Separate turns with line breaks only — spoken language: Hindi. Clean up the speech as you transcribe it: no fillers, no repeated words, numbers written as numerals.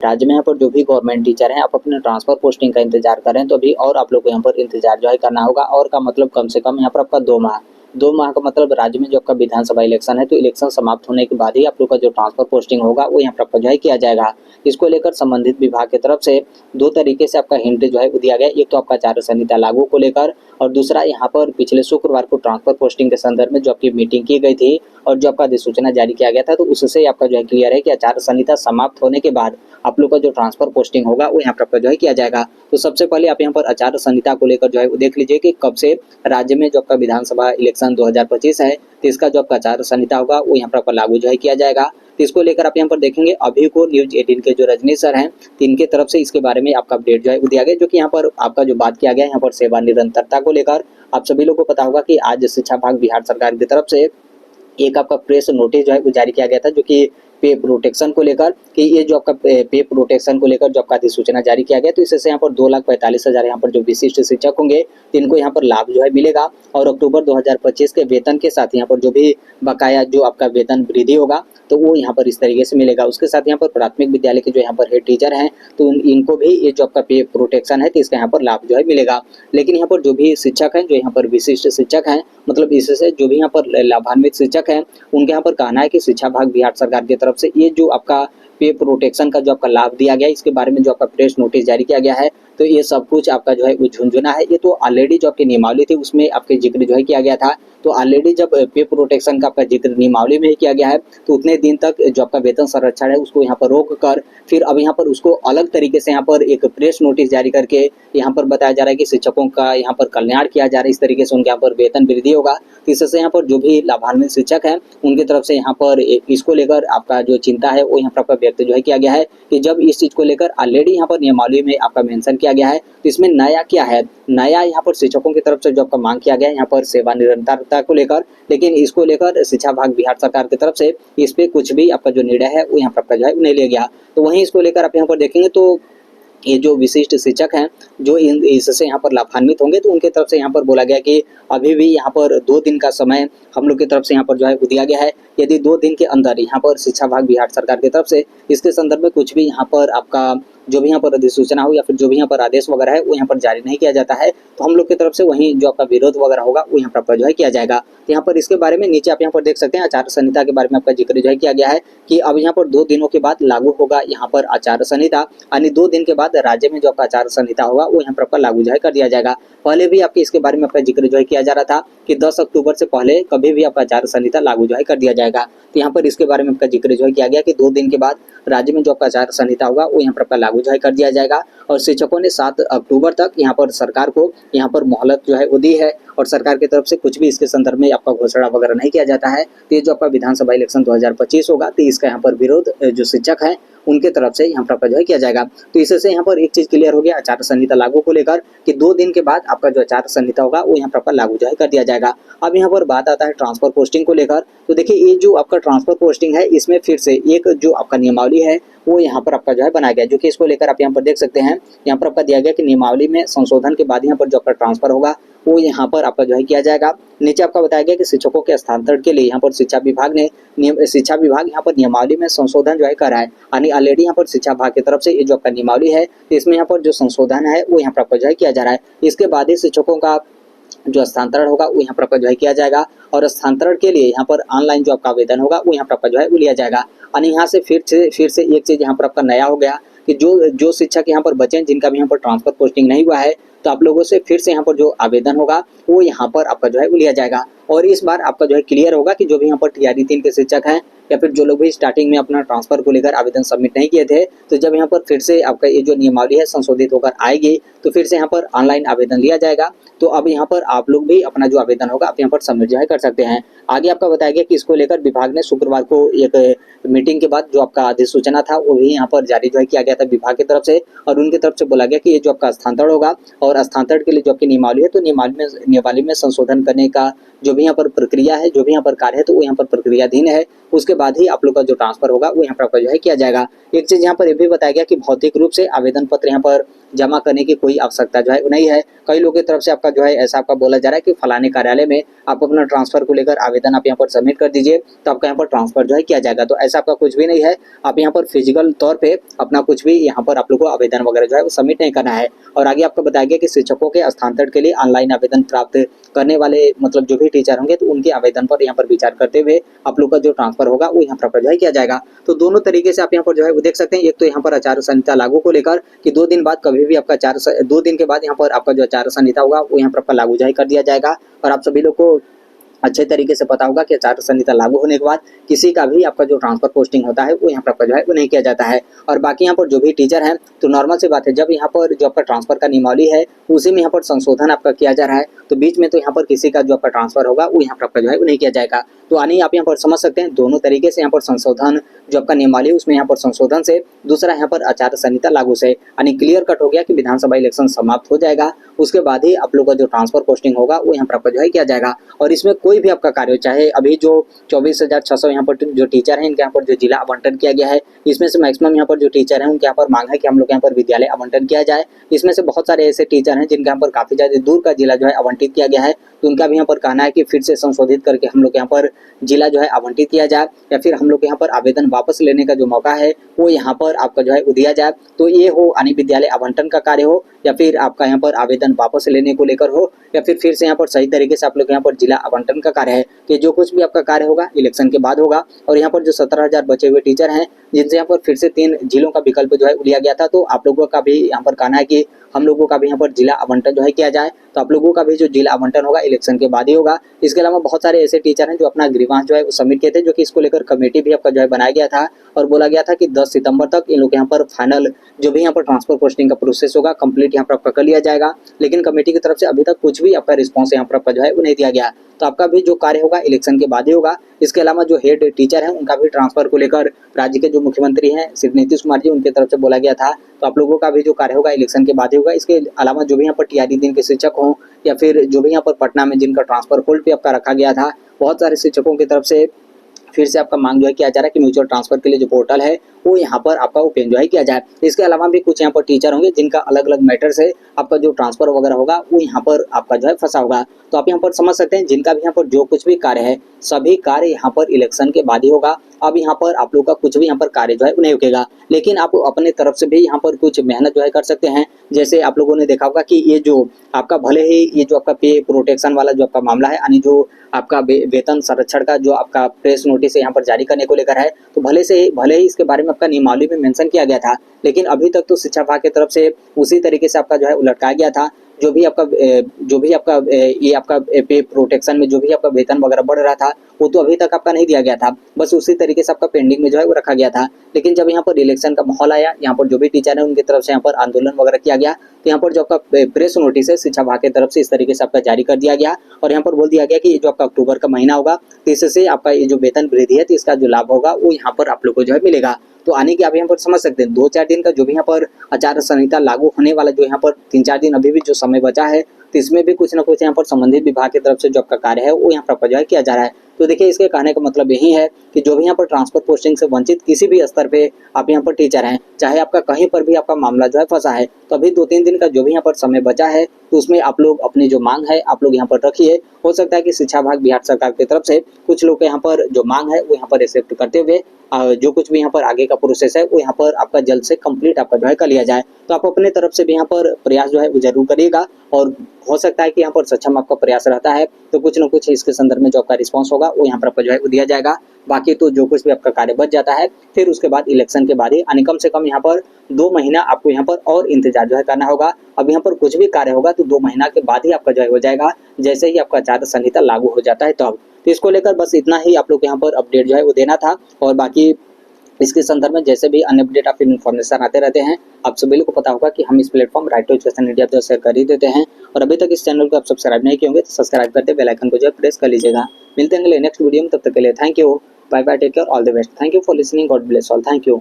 राज्य में यहाँ पर जो भी गवर्नमेंट टीचर हैं, आप अपने ट्रांसफर पोस्टिंग का इंतजार कर रहे हैं तो अभी और आप लोग को यहाँ पर इंतजार जो है करना होगा। और का मतलब कम से कम यहाँ पर आपका 2 माह का मतलब राज्य में जो आपका विधानसभा इलेक्शन है तो इलेक्शन समाप्त होने के बाद ही आप लोग का जो ट्रांसफर पोस्टिंग होगा वो यहाँ पर आपका जो है किया जाएगा। इसको लेकर संबंधित विभाग की तरफ से 2 तरीके से आपका हिंट जो है वो दिया गया। एक तो आपका आचार संहिता लागू को लेकर, और दूसरा यहाँ पर पिछले शुक्रवार को ट्रांसफर पोस्टिंग के संदर्भ में जो आपकी मीटिंग की गई थी और जो आपका अधिसूचना जारी किया गया था, तो उससे आपका जो है क्लियर है कि आचार संहिता समाप्त होने के बाद आप लोग का जो ट्रांसफर पोस्टिंग होगा वो यहाँ पर आपका जो है किया जाएगा। तो सबसे पहले आप यहाँ पर आचार संहिता को लेकर जो है वो देख लीजिए कि कब से राज्य में जो आपका विधानसभा इलेक्शन 2025 है तो इसका जो आपका आचार संहिता होगा वो यहाँ पर आपका लागू जो है किया जाएगा। तो इसको लेकर आप यहाँ पर देखेंगे अभी को न्यूज 18 के जो रजनी सर हैं तो इनके तरफ से इसके बारे में आपका अपडेट जो है वो दिया गया, जो कि यहाँ पर आपका जो बात किया गया यहाँ पर सेवा निरंतरता को लेकर। आप सभी लोगों को पता होगा कि आज शिक्षा विभाग बिहार सरकार की तरफ से एक आपका प्रेस नोटिस जो है वो जारी किया गया था, जो कि पे प्रोटेक्शन को लेकर कि ये जो आपका पे प्रोटेक्शन को लेकर जो आपका अधिसूचना जारी किया गया, तो इससे यहाँ पर 2,45,000 यहाँ पर जो विशिष्ट शिक्षक होंगे इनको यहाँ पर लाभ जो है मिलेगा। और अक्टूबर 2025 के वेतन के साथ यहाँ पर जो भी बकाया जो आपका वेतन वृद्धि होगा तो वो यहाँ पर इस तरीके से मिलेगा। उसके साथ यहाँ पर प्राथमिक विद्यालय के जो यहाँ पर हेड टीचर हैं तो इनको भी ये जो आपका पे प्रोटेक्शन है तो इसका यहाँ पर लाभ जो है मिलेगा। लेकिन यहाँ पर जो भी शिक्षक हैं जो यहाँ पर विशिष्ट शिक्षक हैं, मतलब इससे जो भी यहाँ पर लाभान्वित शिक्षक हैं उनके यहाँ पर कहना है कि शिक्षा विभाग बिहार सरकार की तरफ से ये जो आपका पे प्रोटेक्शन का जो आपका लाभ दिया गया, इसके बारे में जो आपका प्रेस नोटिस जारी किया गया है तो ये सब कुछ आपका जो है वो झुंझुना है। ये तो ऑलरेडी जो आपकी नियमावली थी उसमें आपके जिक्र जो है किया गया था। तो ऑलरेडी जब पे प्रोटेक्शन का आपका जिक्र नियमावली में ही किया गया है तो उतने दिन तक जो आपका वेतन संरक्षण है उसको यहाँ पर रोक कर फिर अब यहाँ पर उसको अलग तरीके से यहाँ पर एक प्रेस नोटिस जारी करके यहाँ पर बताया जा रहा है कि शिक्षकों का यहाँ पर कल्याण किया जा रहा है, इस तरीके से उनके यहाँ पर वेतन वृद्धि होगा। तो इससे यहाँ पर जो भी लाभान्वित शिक्षक हैं उनकी तरफ से यहाँ पर इसको लेकर आपका जो चिंता है वो यहाँ पर आपका व्यक्त जो है किया गया है कि जब इस चीज को लेकर ऑलरेडी यहाँ पर नियमावली में आपका मेंशन किया गया है तो इसमें नया क्या है, नया यहाँ पर शिक्षकों की तरफ से जो आपका मांग किया गया है यहाँ पर सेवा निरंतरता को लेकर, लेकिन इसको लेकर शिक्षा विभाग बिहार सरकार की तरफ से इस पे कुछ भी आपका जो निर्णय है वो यहाँ पर आपका जो है नहीं लिया गया। तो वहीं इसको लेकर आप यहाँ पर देखेंगे तो ये जो विशिष्ट शिक्षक हैं जो इससे यहाँ पर लाभान्वित होंगे तो उनके तरफ से यहाँ पर बोला गया कि अभी भी यहाँ पर 2 दिन का समय हम लोग की तरफ से यहाँ पर जो है दिया गया है। यदि 2 दिन के अंदर यहाँ पर शिक्षा विभाग बिहार सरकार की तरफ से इसके संदर्भ में कुछ भी यहाँ पर आपका जो भी यहाँ पर अधिसूचना हो या फिर जो भी यहाँ पर आदेश वगैरह है वो यहाँ पर जारी नहीं किया जाता है तो हम लोग की तरफ से वहीं जो आपका विरोध वगैरह होगा वो यहाँ पर जो है किया जाएगा। तो यहाँ पर इसके बारे में नीचे आप यहाँ पर देख सकते हैं आचार संहिता के बारे में आपका जिक्र जो है किया गया है कि अब यहाँ पर 2 दिनों के बाद लागू होगा यहाँ पर आचार संहिता, यानी 2 दिन के बाद राज्य में जो आपका आचार संहिता होगा वो यहाँ पर लागू जो है कर दिया जाएगा। पहले भी आपके इसके बारे में आपका जिक्र जो है किया जा रहा था कि 10 अक्टूबर से पहले कभी भी आपका आचार संहिता लागू जो है कर दिया जाएगा। तो यहाँ पर इसके बारे में आपका जिक्र जो है किया गया कि 2 दिन के बाद राज्य में जो आपका आचार संहिता होगा वो यहाँ पर आपका लागू जो है कर दिया जाएगा। और शिक्षकों ने 7 अक्टूबर तक यहाँ पर सरकार को यहाँ पर मोहलत जो है वो दी है और सरकार की तरफ से कुछ भी इसके संदर्भ में आपका घोषणा वगैरह नहीं किया जाता है। तो ये जो आपका विधानसभा इलेक्शन 2025 होगा तो इसका यहाँ पर विरोध जो शिक्षक हैं उनके तरफ से यहाँ पर जो है किया जाएगा। तो इससे यहाँ पर एक चीज क्लियर हो गया आचार संहिता लागू को लेकर कि 2 दिन के बाद आपका जो आचार संहिता होगा वो यहाँ पर लागू जो है कर दिया जाएगा। अब यहाँ पर बात आता है ट्रांसफर पोस्टिंग को लेकर। तो देखिए ये जो आपका ट्रांसफर पोस्टिंग है इसमें फिर से एक जो आपका नियमावली है वो यहाँ पर आपका जो है बनाया गया, जो कि इसको लेकर आप यहाँ पर देख सकते हैं। यहाँ पर आपका दिया गया कि नियमावली में संशोधन के बाद यहाँ पर जो आपका ट्रांसफर होगा वो यहाँ पर आपका जो है किया जाएगा। नीचे आपका बताया गया कि शिक्षकों के स्थानांतरण के लिए यहाँ पर शिक्षा विभाग यहाँ पर नियमावली में संशोधन जो है करा है, यानी ऑलरेडी यहाँ पर शिक्षा विभाग की तरफ से ये जो आपका नियमावली है इसमें यहाँ पर जो संशोधन है वो यहाँ पर आपका जो है किया जा रहा है। इसके बाद ही शिक्षकों का जो स्थानांतरण होगा वो यहाँ पर जो है किया जाएगा और स्थानांतरण के लिए यहाँ पर ऑनलाइन जो आपका आवेदन होगा वो यहाँ पर जो है वो लिया जाएगा। यानी यहाँ से फिर से एक चीज यहाँ पर आपका नया हो गया कि जो शिक्षक यहाँ पर बचे जिनका भी यहाँ पर ट्रांसफर पोस्टिंग नहीं हुआ है तो आप लोगों से फिर से यहाँ पर जो आवेदन होगा वो यहाँ पर आपका जो है वो लिया जाएगा। और इस बार आपका जो है क्लियर होगा कि जो भी यहाँ पर टीआरई 3 के शिक्षक हैं या फिर जो लोग भी स्टार्टिंग में अपना ट्रांसफर को लेकर आवेदन सबमिट नहीं किए थे तो जब यहाँ पर फिर से आपका ये जो नियमावली है संशोधित होकर आएगी तो फिर से यहाँ पर ऑनलाइन आवेदन लिया जाएगा। तो अब यहाँ पर आप लोग भी अपना जो आवेदन होगा आप यहाँ पर सबमिट जो है कर सकते हैं। आगे आपका बताया गया कि इसको लेकर विभाग ने शुक्रवार को एक मीटिंग के बाद जो आपका अधिसूचना था वो भी यहाँ पर जारी जो है किया गया था विभाग की तरफ से, और उनकी तरफ से बोला गया कि ये जो आपका स्थानांतरण होगा और स्थानांतरण के लिए जो आपकी नियमावली है तो नियमावली में संशोधन करने का जो भी यहाँ पर प्रक्रिया है, जो भी यहाँ पर कार्य है, तो वो यहाँ पर प्रक्रियाधीन है। उसके बाद ही आप लोग का जो ट्रांसफर होगा वो यहाँ पर आपका जो है किया जाएगा। एक चीज यहाँ पर ये भी बताया गया कि भौतिक रूप से आवेदन पत्र यहाँ पर जमा करने की कोई आवश्यकता जो है नहीं है। कई लोगों की तरफ से आपका जो है ऐसा आपका बोला जा रहा है कि फलाने कार्यालय में आप अपना ट्रांसफर को लेकर आवेदन आप यहाँ पर सबमिट कर दीजिए, तो आपका यहाँ पर ट्रांसफर जो है किया जाएगा। तो ऐसा आपका कुछ भी नहीं है। आप यहाँ पर फिजिकल तौर पे अपना कुछ भी यहाँ पर आप लोग को आवेदन वगैरह जो है वो सबमिट नहीं करना है। और आगे आपको बताया गया कि शिक्षकों के स्थानांतरण के लिए ऑनलाइन आवेदन प्राप्त करने वाले मतलब जो भी टीचर होंगे, तो उनके आवेदन पर यहाँ पर विचार करते हुए आप लोग का जो ट्रांसफर होगा वो यहाँ पर जो है किया जाएगा। तो दोनों तरीके से आप यहाँ पर जो है वो देख सकते हैं। एक तो यहाँ पर आचार संहिता लागू को लेकर कि 2 दिन बाद कभी भी आपका 2 दिन के बाद यहाँ पर आपका जो आचार संहिता होगा वो यहाँ पर आपका लागू जो है कर दिया जाएगा। और आप सभी लोग को अच्छे तरीके से पता होगा कि आचार संहिता लागू होने के बाद किसी का भी आपका जो ट्रांसफर पोस्टिंग होता है वो यहाँ पर आपका जो है वो नहीं किया जाता है। और बाकी यहाँ पर जो भी टीचर हैं, तो नॉर्मल सी बात है, जब यहाँ पर जो आपका ट्रांसफर का नियमावली है उसी में यहाँ पर संशोधन आपका किया जा रहा है, तो बीच में तो यहाँ पर किसी का जो आपका ट्रांसफर होगा वो यहाँ पर आपका जो है वो नहीं किया जाएगा। तो आने आप यहाँ पर समझ सकते हैं दोनों तरीके से यहाँ पर संशोधन जो आपका नियमावली है उसमें यहाँ पर संशोधन से, दूसरा यहाँ पर आचार संहिता लागू से, यानी क्लियर कट हो गया कि विधानसभा इलेक्शन समाप्त हो जाएगा, उसके बाद ही आप लोग का जो ट्रांसफर पोस्टिंग होगा वो यहाँ पर आपका जो है किया जाएगा। और इसमें कोई भी आपका कार्य, चाहे अभी जो 24,600 यहाँ पर जो टीचर हैं इनके यहाँ पर जो जिला आवंटन किया गया है, इसमें से मैक्सिमम यहाँ पर जो टीचर हैं उनके यहाँ पर मांग है कि हम लोग यहाँ पर विद्यालय आवंटन किया जाए। इसमें से बहुत सारे ऐसे टीचर हैं जिनके यहाँ पर काफी ज्यादा दूर का जिला जो है आवंटित किया गया है, तो उनका भी यहाँ पर कहना है कि फिर से संशोधित करके हम लोग यहाँ पर जिला जो है आवंटित किया जाए, या फिर हम लोग यहाँ पर आवेदन वापस लेने का जो मौका है वो यहाँ पर आपका जो है दिया जाए। तो ये हो यानी विद्यालय आवंटन का कार्य हो, या फिर आपका यहाँ पर आवेदन वापस लेने को लेकर हो, या फिर से यहाँ पर सही तरीके से आप लोग यहाँ पर जिला आवंटन का कार्य है, कि जो कुछ भी आपका कार्य होगा इलेक्शन के बाद होगा। और यहाँ पर जो 17,000 बचे हुए टीचर हैं जिनसे यहाँ पर फिर से 3 जिलों का विकल्प जो है लिया गया था, तो आप लोगों का भी यहाँ पर कहना है कि हम लोगों का भी यहाँ पर जिला आवंटन जो है किया जाए। तो आप लोगों का भी जो जिला आवंटन होगा इलेक्शन के बाद ही होगा। इसके अलावा बहुत सारे ऐसे टीचर हैं जो अपना ग्रीवांस जो है वो सबमिट किए थे, जो कि इसको लेकर कमेटी भी आपका जो है बनाया गया था और बोला गया था कि 10 सितंबर तक इन लोग यहाँ पर फाइनल जो भी यहाँ पर ट्रांसफर पोस्टिंग का प्रोसेस होगा कंप्लीट यहाँ पर आपका कर लिया जाएगा। लेकिन कमेटी की तरफ से अभी तक कुछ भी आपका रिस्पॉन्स यहाँ पर आपका जो है वो नहीं दिया गया। तो आपका भी जो कार्य होगा इलेक्शन के बाद ही होगा। इसके अलावा जो हेड टीचर हैं उनका भी ट्रांसफर को लेकर राज्य के जो मुख्यमंत्री हैं श्री नीतीश कुमार जी, उनकी तरफ से बोला गया था, तो आप लोगों का भी जो कार्य होगा इलेक्शन के बाद ही होगा। इसके अलावा जो भी यहाँ पर टीआरई दिन के शिक्षक हों, या फिर जो भी यहाँ पर पटना में जिनका ट्रांसफर होल्ड पे आपका रखा गया था, बहुत सारे शिक्षकों की तरफ से फिर से आपका मांग जो है किया जा रहा है कि म्यूचुअल ट्रांसफर के लिए जो पोर्टल है वो यहाँ पर आपका ओपन जो है किया जाए। इसके अलावा भी कुछ यहाँ पर टीचर होंगे जिनका अलग अलग मैटर से आपका जो ट्रांसफर वगैरह होगा वो यहाँ पर आपका जो है फंसा होगा। तो आप यहाँ पर समझ सकते हैं जिनका भी यहाँ पर जो कुछ भी कार्य है सभी कार्य यहाँ पर इलेक्शन के बाद ही होगा। अब यहाँ पर आप लोग का कुछ भी यहाँ पर कार्य जो है नहीं रुकेगा, लेकिन आप अपने तरफ से भी यहाँ पर कुछ मेहनत जो है कर सकते हैं। जैसे आप लोगों ने देखा होगा कि ये जो आपका भले ही ये जो आपका पे प्रोटेक्शन वाला जो आपका मामला है, यानी जो आपका वेतन संरक्षण का जो आपका प्रेस नोटिस यहाँ पर जारी करने को लेकर है, तो भले ही इसके बारे में आपका नियमावली में मेंशन किया गया था, लेकिन अभी तक तो शिक्षा विभाग की तरफ से उसी तरीके से आपका जो है लटकाया गया था। जो भी आपका ये आपका पे प्रोटेक्शन में जो भी आपका वेतन वगैरह बढ़ रहा था वो तो अभी तक आपका नहीं दिया गया था, बस उसी तरीके से आपका पेंडिंग में जो है वो रखा गया था। लेकिन जब यहाँ पर इलेक्शन का माहौल आया, यहाँ पर जो भी टीचर है उनकी तरफ से यहाँ पर आंदोलन वगैरह किया गया, तो यहाँ पर जो आपका प्रेस नोटिस है शिक्षा विभाग की तरफ से इस तरीके से आपका जारी कर दिया गया और यहाँ पर बोल दिया गया कि जो आपका अक्टूबर का महीना होगा तो इससे आपका ये जो वेतन वृद्धि है तो इसका जो लाभ होगा वो यहाँ पर आप लोग को जो है मिलेगा। तो आने की आप यहाँ पर समझ सकते हैं 2-4 दिन का जो भी यहाँ पर आचार संहिता लागू होने वाला जो यहाँ पर 3-4 दिन अभी भी जो समय बचा है, तो इसमें भी कुछ ना कुछ यहाँ पर संबंधित विभाग की तरफ से जो आपका कार्य है वो यहाँ पर जो है किया जा रहा है। तो देखिए इसके कहने का मतलब यही है कि जो भी यहाँ पर ट्रांसफर पोस्टिंग से वंचित किसी भी स्तर पे आप यहाँ पर टीचर हैं, चाहे आपका कहीं पर भी आपका मामला जो है फंसा है, तो अभी 2-3 दिन का जो भी यहाँ पर समय बचा है तो उसमें आप लोग अपनी जो मांग है आप लोग यहाँ पर रखिए। हो सकता है कि शिक्षा विभाग बिहार सरकार की तरफ से कुछ लोग यहाँ पर जो मांग है वो यहाँ पर एक्सेप्ट करते हुए जो कुछ भी यहाँ पर आगे का प्रोसेस है वो यहाँ पर आपका जल्द से कंप्लीट आपका जो है कर लिया जाए। तो आप अपने तरफ से भी यहाँ पर प्रयास जो है वो जरूर करिएगा और हो सकता है कि यहाँ पर सक्षम आपका प्रयास रहता है तो कुछ ना कुछ इसके संदर्भ में जो आपका रिस्पांस होगा वो यहाँ पर आपका जो है वो दिया जाएगा। बाकी तो जो कुछ भी आपका कार्य बच जाता है फिर उसके बाद इलेक्शन के बाद ही यानी कम से कम यहाँ पर 2 महीना आपको यहाँ पर और इंतजार जो है करना होगा। अब यहाँ पर कुछ भी कार्य होगा तो 2 महीना के बाद ही आपका जो है हो जाएगा, जैसे ही आपका आचार संहिता लागू हो जाता है तब। तो इसको लेकर बस इतना ही आप लोग यहाँ पर अपडेट जो है वो देना था और बाकी इसके संदर्भ में जैसे भी अन्य अपडेट आप इन्फॉर्मेशन आते रहते हैं, आप सभी को पता होगा कि हम इस platform right to education India पर शेयर कर ही देते हैं। और अभी तक इस चैनल को आप सब्सक्राइब नहीं किए होंगे तो सब्सक्राइब करते बेल आइकन को जो प्रेस कर लीजिएगा। मिलते हैं अगले नेक्स्ट वीडियो में, तब तक के लिए thank you, bye bye, take care, all the best. Thank you for listening, God bless all, thank you.